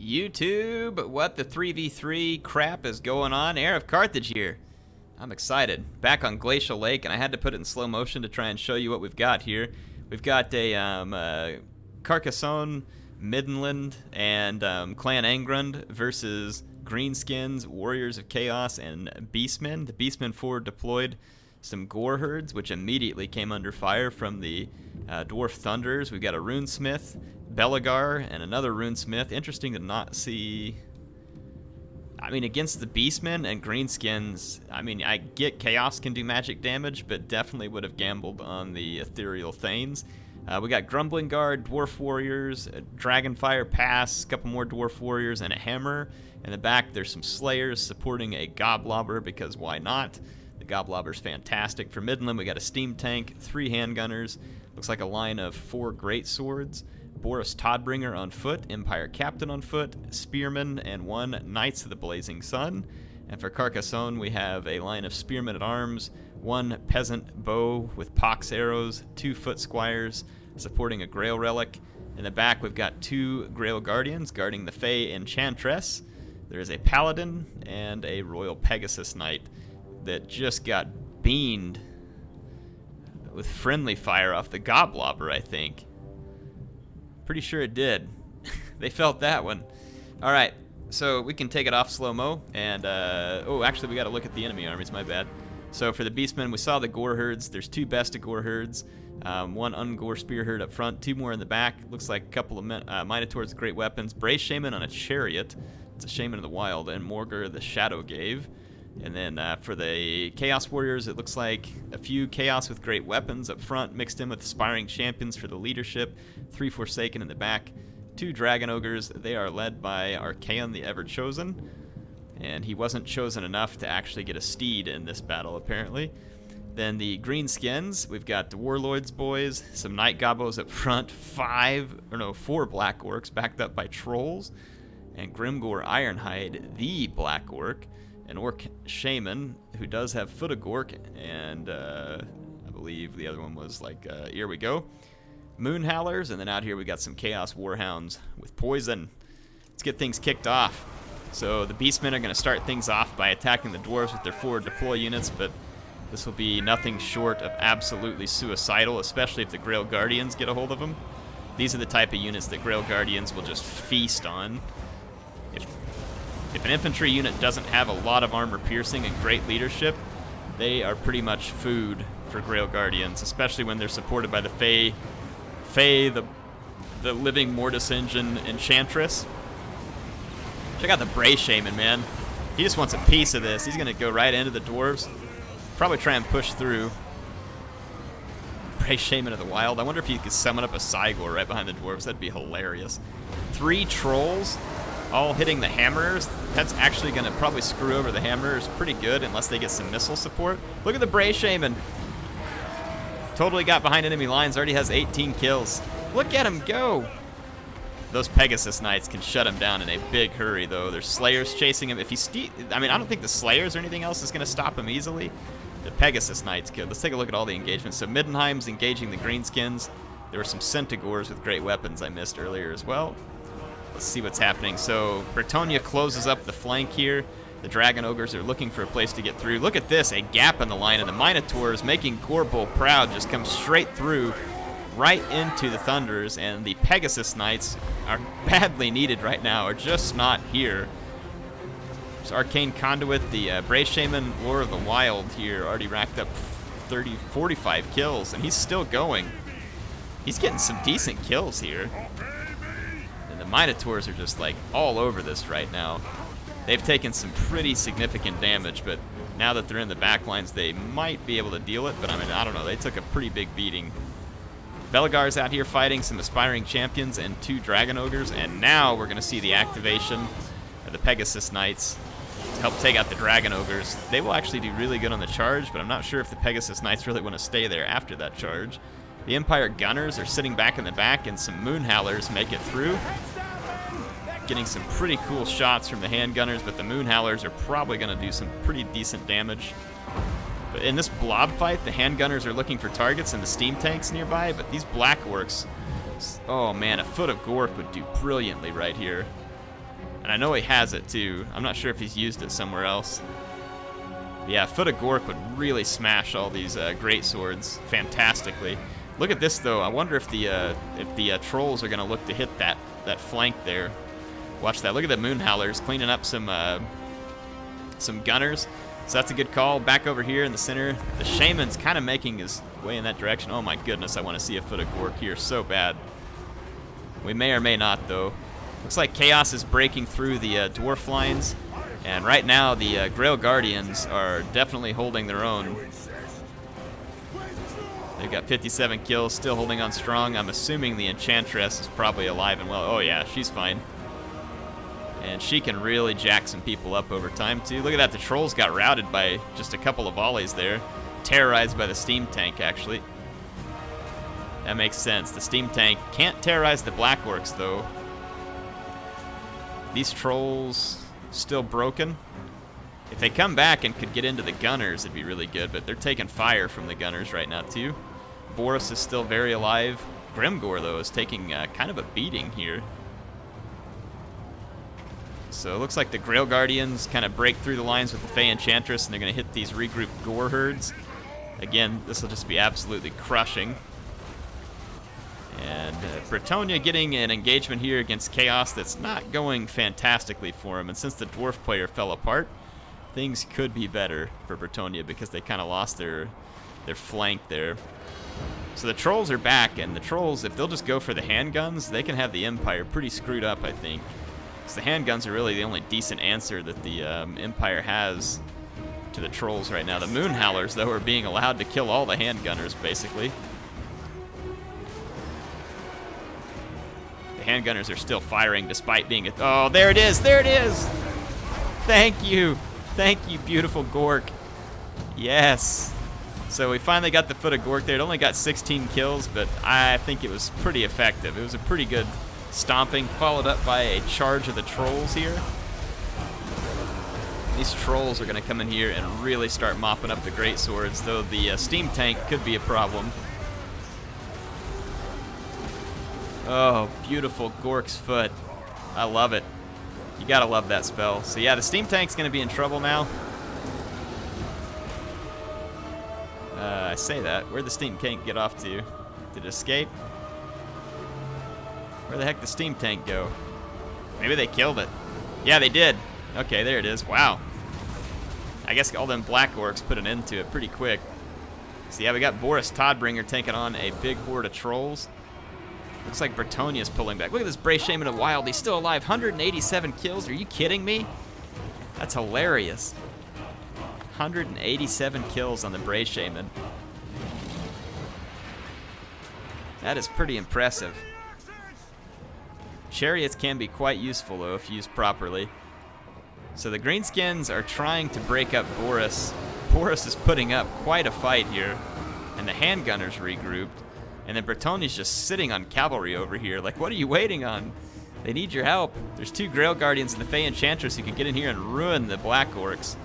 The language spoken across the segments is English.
YouTube, what the 3v3 crap is going on? HeirofCarthage here. I'm excited. Back on Glacial Lake, and I had to put it in slow motion to try and show you what we've got here. We've got a Carcassonne, Midland, and Clan Angrund versus Greenskins, Warriors of Chaos, and Beastmen. The Beastmen forward deployed some Warherds, which immediately came under fire from the Dwarf Thunderers. We've got a Runesmith, Belagar, and another Runesmith. Interesting to not see... I mean, against the Beastmen and Greenskins, I mean, I get Chaos can do magic damage, but definitely would have gambled on the Ethereal Thanes. We got Grumbling Guard, Dwarf Warriors, a Dragonfire Pass, a couple more Dwarf Warriors, and a Hammer. In the back, there's some Slayers supporting a Goblobber, because why not? The Goblobber's fantastic. For Midland, we got a Steam Tank, 3 Handgunners, looks like a line of 4 Greatswords, Boris Todbringer on foot, Empire Captain on foot, Spearmen, and 1 Knights of the Blazing Sun. And for Carcassonne, we have a line of Spearmen at Arms, 1 Peasant Bow with Pox Arrows, 2 Foot Squires supporting a Grail Relic. In the back, we've got 2 Grail Guardians guarding the Fey Enchantress. There is a Paladin and a Royal Pegasus Knight that just got beamed with friendly fire off the Goblobber, I think. Pretty sure it did. They felt that one. All right, so we can take it off slow-mo, and oh, actually, we got to look at the enemy armies. My bad. So for the Beastmen, we saw the Warherds. There's 2 Besta Warherds, 1 Ungor Spearherd up front, 2 more in the back. Looks like a couple of Minotaurs with great weapons. Brace Shaman on a chariot. It's a Shaman of the Wild, and Morgar the Shadow Gave. And then for the Chaos Warriors, it looks like a few Chaos with great weapons up front, mixed in with Aspiring Champions for the leadership, 3 Forsaken in the back, 2 Dragon Ogres. They are led by Archaon the Ever-Chosen, and he wasn't chosen enough to actually get a steed in this battle, apparently. Then the Greenskins, we've got the Warlords boys, some Night Gobos up front, 4 Black Orcs backed up by Trolls, and Grimgor Ironhide, the Black Orc, an Orc Shaman who does have Foot of Gork, and I believe the other one was like, here we go, Moon Howlers, and then out here we got some Chaos Warhounds with poison. Let's get things kicked off. So the Beastmen are going to start things off by attacking the Dwarves with their forward deploy units, but this will be nothing short of absolutely suicidal, especially if the Grail Guardians get a hold of them. These are the type of units that Grail Guardians will just feast on. If an infantry unit doesn't have a lot of armor piercing and great leadership, they are pretty much food for Grail Guardians, especially when they're supported by the Fey, the living Mortis Engine Enchantress. Check out the Brace Shaman, man. He just wants a piece of this. He's going to go right into the Dwarves. Probably try and push through. Brace Shaman of the Wild. I wonder if he could summon up a Cygor right behind the Dwarves. That'd be hilarious. 3 Trolls, all hitting the Hammerers. That's actually going to probably screw over the Hammerers pretty good unless they get some missile support. Look at the Brace Shaman. Totally got behind enemy lines. Already has 18 kills. Look at him go. Those Pegasus Knights can shut him down in a big hurry, though. There's Slayers chasing him. If he's I mean, I don't think the Slayers or anything else is going to stop him easily. The Pegasus Knights could. Let's take a look at all the engagements. So Middenheim's engaging the Greenskins. There were some Centaurs with great weapons I missed earlier as well. Let's see what's happening. So Bretonnia closes up the flank here. The Dragon Ogres are looking for a place to get through. Look at this, a gap in the line, and the Minotaurs, making Gorbul proud, just come straight through right into the Thunderers, and the Pegasus Knights are badly needed right now, are just not here. There's Arcane Conduit, the Brace Shaman, Lore of the Wild here, already racked up 45 kills, and he's still going. He's getting some decent kills here. And the Minotaurs are just like all over this right now. They've taken some pretty significant damage, but now that they're in the back lines, they might be able to deal it, but I mean, I don't know, they took a pretty big beating. Belagar's out here fighting some Aspiring Champions and 2 Dragon Ogres, and now we're going to see the activation of the Pegasus Knights to help take out the Dragon Ogres. They will actually do really good on the charge, but I'm not sure if the Pegasus Knights really want to stay there after that charge. The Empire Gunners are sitting back in the back, and some Moon Howlers make it through. Getting some pretty cool shots from the Handgunners, but the Moon Howlers are probably going to do some pretty decent damage. But in this blob fight, the Handgunners are looking for targets and the Steam Tanks nearby, but these Black Orcs, oh man, a Foot of Gork would do brilliantly right here. And I know he has it too. I'm not sure if he's used it somewhere else. Yeah, Foot of Gork would really smash all these great swords fantastically. Look at this though. I wonder if the trolls are gonna look to hit that flank there. Watch that. Look at the Moon Howlers cleaning up some gunners. So that's a good call. Back over here in the center, the Shaman's kind of making his way in that direction. Oh my goodness, I want to see a Foot of Gork here so bad. We may or may not though. Looks like Chaos is breaking through the Dwarf lines. And right now the Grail Guardians are definitely holding their own. They've got 57 kills, still holding on strong. I'm assuming the Enchantress is probably alive and well. Oh yeah, she's fine. And she can really jack some people up over time too. Look at that, the Trolls got routed by just a couple of volleys there. Terrorized by the Steam Tank, actually. That makes sense. The Steam Tank can't terrorize the Black Orcs, though. These Trolls still broken. If they come back and could get into the Gunners, it'd be really good, but they're taking fire from the Gunners right now, too. Boris is still very alive. Grimgor, though, is taking kind of a beating here. So it looks like the Grail Guardians kind of break through the lines with the Fey Enchantress, and they're going to hit these regrouped Warherds. Again, this will just be absolutely crushing. And Bretonnia getting an engagement here against Chaos that's not going fantastically for him. And since the Dwarf player fell apart, things could be better for Bretonnia because they kind of lost their flank there. So the Trolls are back, and the Trolls, if they'll just go for the handguns, they can have the Empire pretty screwed up, I think. Because the handguns are really the only decent answer that the Empire has to the Trolls right now. The Moon Howlers, though, are being allowed to kill all the handgunners, basically. The handgunners are still firing despite being... Oh, there it is! There it is! Thank you! Thank you, beautiful Gork. Yes! So we finally got the Foot of Gork there. It only got 16 kills, but I think it was pretty effective. It was a pretty good stomping, followed up by a charge of the Trolls here. These Trolls are going to come in here and really start mopping up the great swords, though the Steam Tank could be a problem. Oh, beautiful Gork's Foot. I love it. You gotta love that spell. So yeah, the Steam Tank's going to be in trouble now. I say that. Where'd the Steam Tank get off to? Did it escape? Where the heck did the Steam Tank go? Maybe they killed it. Yeah, they did. Okay, there it is. Wow. I guess all them Black Orcs put an end to it pretty quick. So yeah, we got Boris Toddbringer taking on a big horde of Trolls. Looks like Bretonnia's pulling back. Look at this Bray Shaman of Wild. He's still alive. 187 kills. Are you kidding me? That's hilarious. 187 kills on the Bray Shaman. That is pretty impressive. Chariots can be quite useful, though, if used properly. So the Greenskins are trying to break up Boris. Boris is putting up quite a fight here. And the handgunners regrouped. And then Bretonnia's just sitting on cavalry over here. Like, what are you waiting on? They need your help. There's two Grail Guardians and the Fey Enchantress who can get in here and ruin the Black Orcs.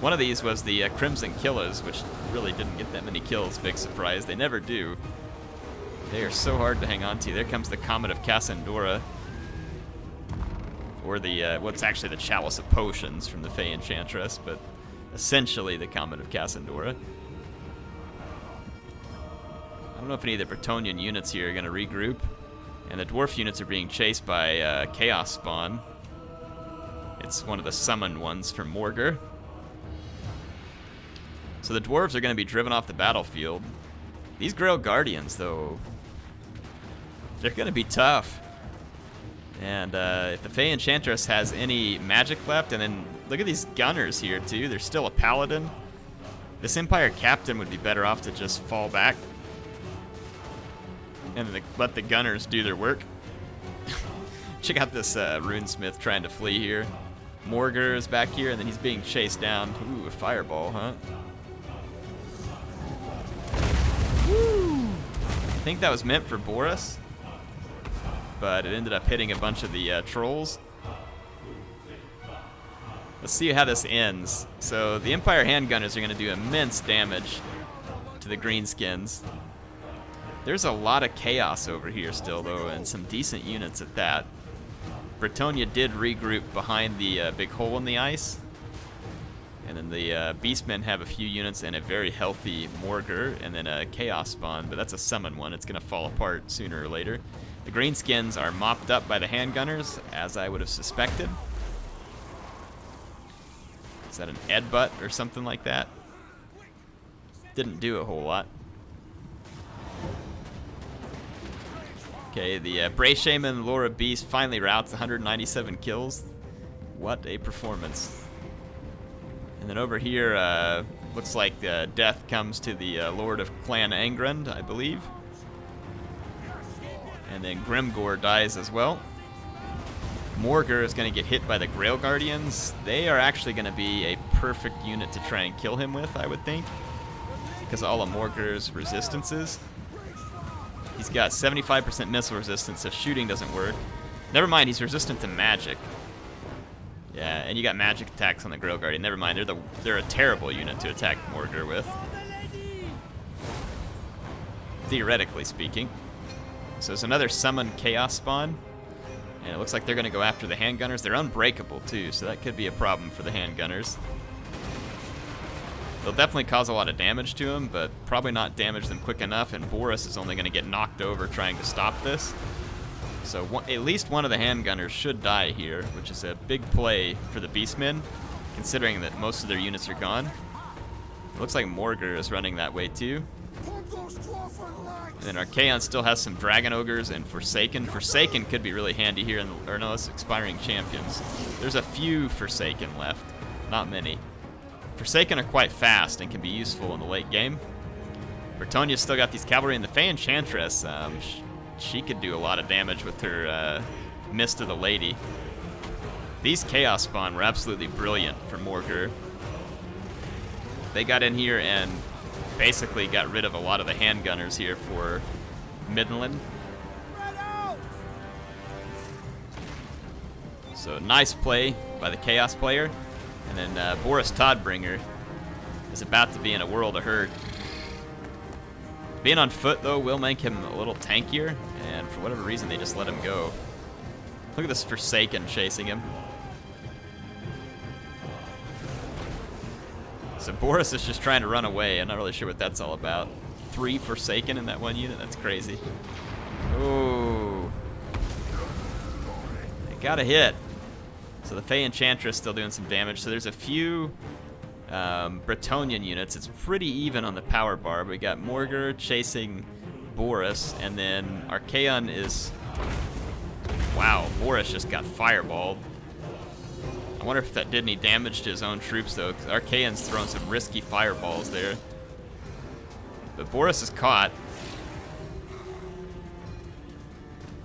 One of these was the Crimson Killas, which really didn't get that many kills. Big surprise. They never do. They are so hard to hang on to. There comes the Comet of Cassandora. Or the, what's actually the Chalice of Potions from the Fey Enchantress, but essentially the Comet of Cassandora. I don't know if any of the Bretonnian units here are going to regroup. And the Dwarf units are being chased by Chaos Spawn. It's one of the summoned ones from Morgr. So the Dwarves are going to be driven off the battlefield. These Grail Guardians, though, they're going to be tough. And if the Fey Enchantress has any magic left, and then look at these Gunners here, too. There's still a Paladin. This Empire Captain would be better off to just fall back and let the Gunners do their work. Check out this Runesmith trying to flee here. Morgr is back here, and then he's being chased down. Ooh, a fireball, huh? Woo! I think that was meant for Boris, but it ended up hitting a bunch of the Trolls. Let's see how this ends. So the Empire Handgunners are going to do immense damage to the Greenskins. There's a lot of chaos over here still, though, and some decent units at that. Bretonnia did regroup behind the big hole in the ice. And then the Beastmen have a few units and a very healthy Morgur, and then a Chaos Spawn, but that's a summon one. It's going to fall apart sooner or later. The Greenskins are mopped up by the handgunners, as I would have suspected. Is that an Edbutt or something like that? Didn't do a whole lot. Okay, the Bray Shaman Laura Beast finally routs 197 kills. What a performance. And then over here, looks like death comes to the Lord of Clan Angrand, I believe. And then Grimgore dies as well. Morgur is going to get hit by the Grail Guardians. They are actually going to be a perfect unit to try and kill him with, I would think, because of all of Morgur's resistances. He's got 75% missile resistance, so shooting doesn't work. Never mind, he's resistant to magic. Yeah, and you got magic attacks on the Grail Guardian. Never mind, they're a terrible unit to attack Morgur with, theoretically speaking. So there's another summon Chaos Spawn, and it looks like they're going to go after the handgunners. They're unbreakable too, so that could be a problem for the handgunners. They'll definitely cause a lot of damage to them, but probably not damage them quick enough, and Boris is only going to get knocked over trying to stop this. So at least one of the handgunners should die here, which is a big play for the Beastmen, considering that most of their units are gone. It looks like Morgur is running that way too. And then Archaon still has some Dragon Ogres and Forsaken. Forsaken could be really handy here, or no, it's Expiring Champions. There's a few Forsaken left, not many. Forsaken are quite fast and can be useful in the late game. Bretonnia's still got these cavalry, and the Fey Enchantress, she could do a lot of damage with her Mist of the Lady. These Chaos Spawn were absolutely brilliant for Morgur. They got in here and basically got rid of a lot of the handgunners here for Midland. So nice play by the Chaos player. And then Boris Toddbringer is about to be in a world of hurt. Being on foot, though, will make him a little tankier, and for whatever reason, they just let him go. Look at this Forsaken chasing him. So Boris is just trying to run away. I'm not really sure what that's all about. 3 Forsaken in that one unit? That's crazy. Oh. They got a hit. So the Fey Enchantress still doing some damage. So there's a few Bretonnian units. It's pretty even on the power bar. We got Morgur chasing Boris, and then Archaon is... Wow, Boris just got fireballed. I wonder if that did any damage to his own troops, though, because Archaon's throwing some risky fireballs there. But Boris is caught.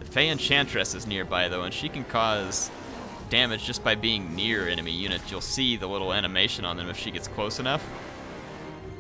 The Fey Enchantress is nearby, though, and she can cause damage just by being near enemy units. You'll see the little animation on them if she gets close enough.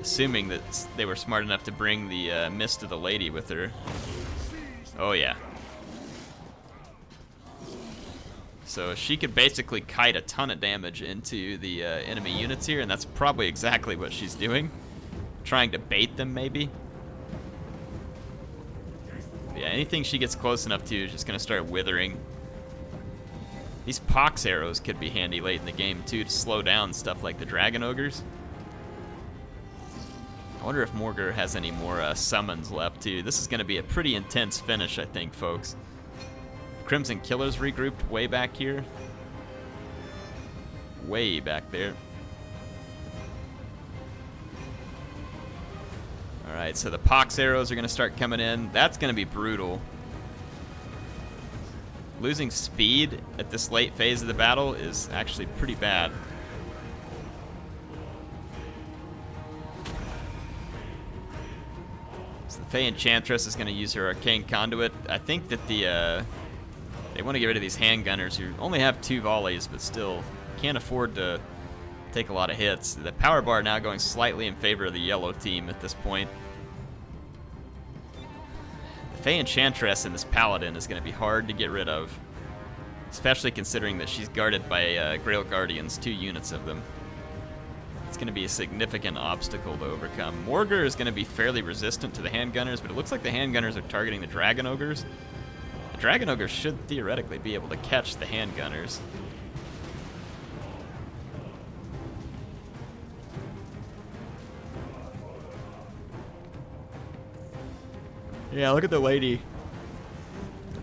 Assuming that they were smart enough to bring the Mist of the Lady with her. Oh, yeah. So she could basically kite a ton of damage into the enemy units here, and that's probably exactly what she's doing. Trying to bait them, maybe. But yeah, anything she gets close enough to is just going to start withering. These pox arrows could be handy late in the game, too, to slow down stuff like the Dragon Ogres. I wonder if Morgur has any more summons left, too. This is going to be a pretty intense finish, I think, folks. Crimson Killers regrouped way back here. Way back there. Alright, so the pox arrows are going to start coming in. That's going to be brutal. Losing speed at this late phase of the battle is actually pretty bad. So the Fey Enchantress is going to use her Arcane Conduit. I think that they want to get rid of these handgunners who only have 2 volleys, but still can't afford to take a lot of hits. The power bar now going slightly in favor of the yellow team at this point. The Fey Enchantress in this Paladin is going to be hard to get rid of, especially considering that she's guarded by Grail Guardians, 2 units of them. It's going to be a significant obstacle to overcome. Morgur is going to be fairly resistant to the handgunners, but it looks like the handgunners are targeting the Dragon Ogres. The Dragon Ogre should theoretically be able to catch the handgunners. Yeah, look at the lady.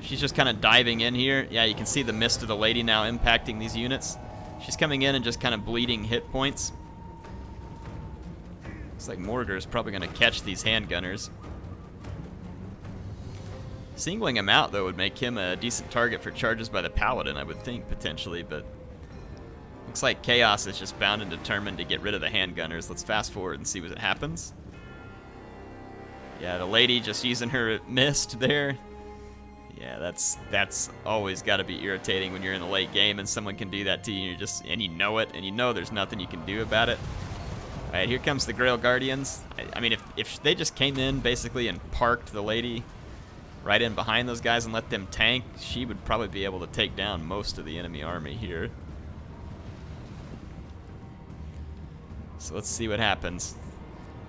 She's just kind of diving in here. Yeah, you can see the mist of the lady now impacting these units. She's coming in and just kind of bleeding hit points. Looks like Morgar is probably going to catch these handgunners. Singling him out, though, would make him a decent target for charges by the Paladin, I would think, potentially, but looks like Chaos is just bound and determined to get rid of the handgunners. Let's fast forward and see what happens. Yeah, the lady just using her mist there. Yeah, that's always got to be irritating when you're in the late game and someone can do that to you, and you know it, and you know there's nothing you can do about it. All right, here comes the Grail Guardians. I mean, if they just came in basically and parked the lady right in behind those guys and let them tank, she would probably be able to take down most of the enemy army here. So let's see what happens.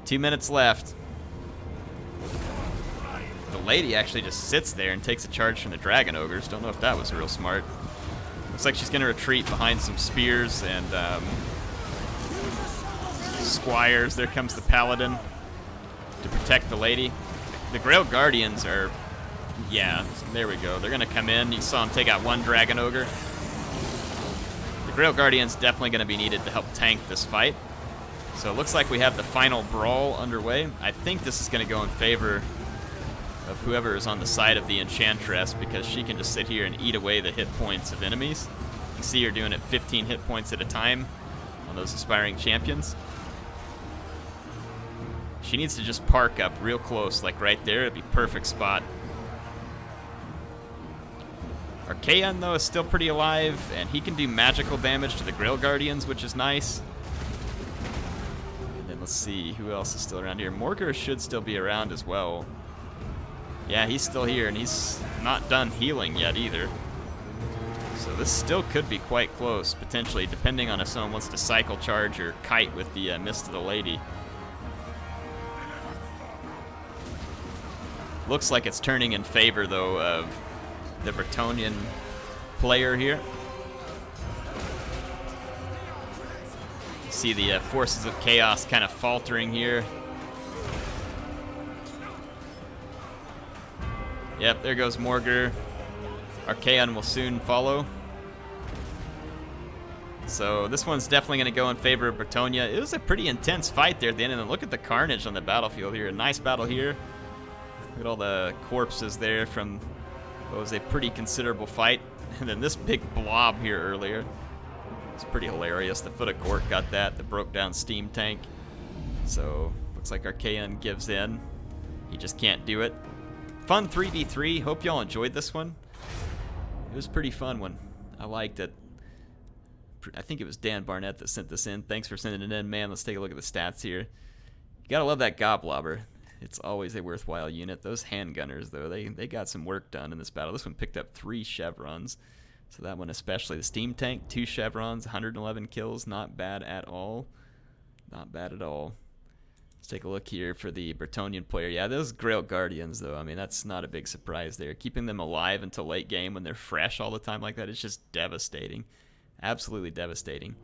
2 minutes left. The lady actually just sits there and takes a charge from the Dragon Ogres. Don't know if that was real smart. Looks like she's going to retreat behind some spears and squires. There comes the Paladin to protect the lady. The Grail Guardians are... Yeah, there we go. They're going to come in. You saw them take out one Dragon Ogre. The Grail Guardian's definitely going to be needed to help tank this fight. So it looks like we have the final brawl underway. I think this is going to go in favor of whoever is on the side of the Enchantress, because she can just sit here and eat away the hit points of enemies. You can see her doing it 15 hit points at a time on those aspiring champions. She needs to just park up real close, like right there. It'd be perfect spot. Archaon, though, is still pretty alive, and he can do magical damage to the Grail Guardians, which is nice. And then let's see who else is still around here. Morgar should still be around as well. Yeah, he's still here, and he's not done healing yet either. So this still could be quite close, potentially, depending on if someone wants to cycle charge or kite with the Mist of the Lady. Looks like it's turning in favor, though, of the Bretonnian player here. See the forces of chaos kind of faltering here. Yep, there goes Morgar. Archaon will soon follow. So this one's definitely going to go in favor of Bretonnia. It was a pretty intense fight there at the end, and look at the carnage on the battlefield here. A nice battle here. Look at all the corpses there from what was a pretty considerable fight. And then this big blob here earlier. It's pretty hilarious. The Foot of Gork got that. The broke down steam tank. So looks like Archaon gives in. He just can't do it. Fun 3v3. Hope y'all enjoyed this one. It was a pretty fun one. I liked it. I think it was Dan Barnett that sent this in. Thanks for sending it in, man. Let's take a look at the stats here. You gotta love that Goblobber. It's always a worthwhile unit. Those handgunners, though, they got some work done in this battle. This one picked up 3 chevrons. So that one especially. The steam tank, 2 chevrons, 111 kills. Not bad at all. Not bad at all. Let's take a look here for the Bretonnian player. Yeah, those Grail Guardians, though, I mean, that's not a big surprise there. Keeping them alive until late game when they're fresh all the time like that is just devastating. Absolutely devastating.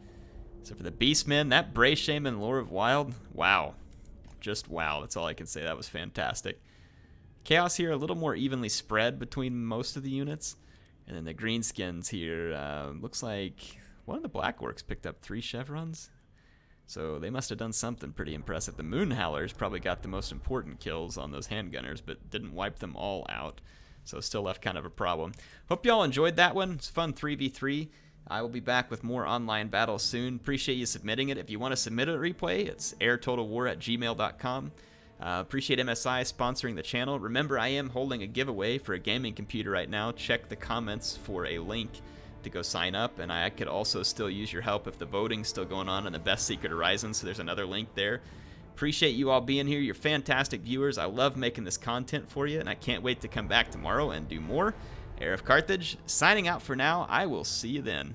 So for the Beastmen, that Bray Shaman Lore of Wild, wow. Just wow, that's all I can say. That was fantastic. Chaos here a little more evenly spread between most of the units. And then the Greenskins here, looks like one of the Black Orcs picked up 3 chevrons. So they must have done something pretty impressive. The Moonhowlers probably got the most important kills on those handgunners, but didn't wipe them all out. So still left kind of a problem. Hope y'all enjoyed that one. It's fun 3v3. I will be back with more online battles soon. Appreciate you submitting it. If you want to submit a replay, it's airtotalwar@gmail.com. Appreciate MSI sponsoring the channel. Remember, I am holding a giveaway for a gaming computer right now. Check the comments for a link to go sign up, and I could also still use your help if the voting's still going on the best secret of Ryzen, so there's another link there. Appreciate you all being here. You're fantastic viewers. I love making this content for you, and I can't wait to come back tomorrow and do more. HeirofCarthage, signing out for now. I will see you then.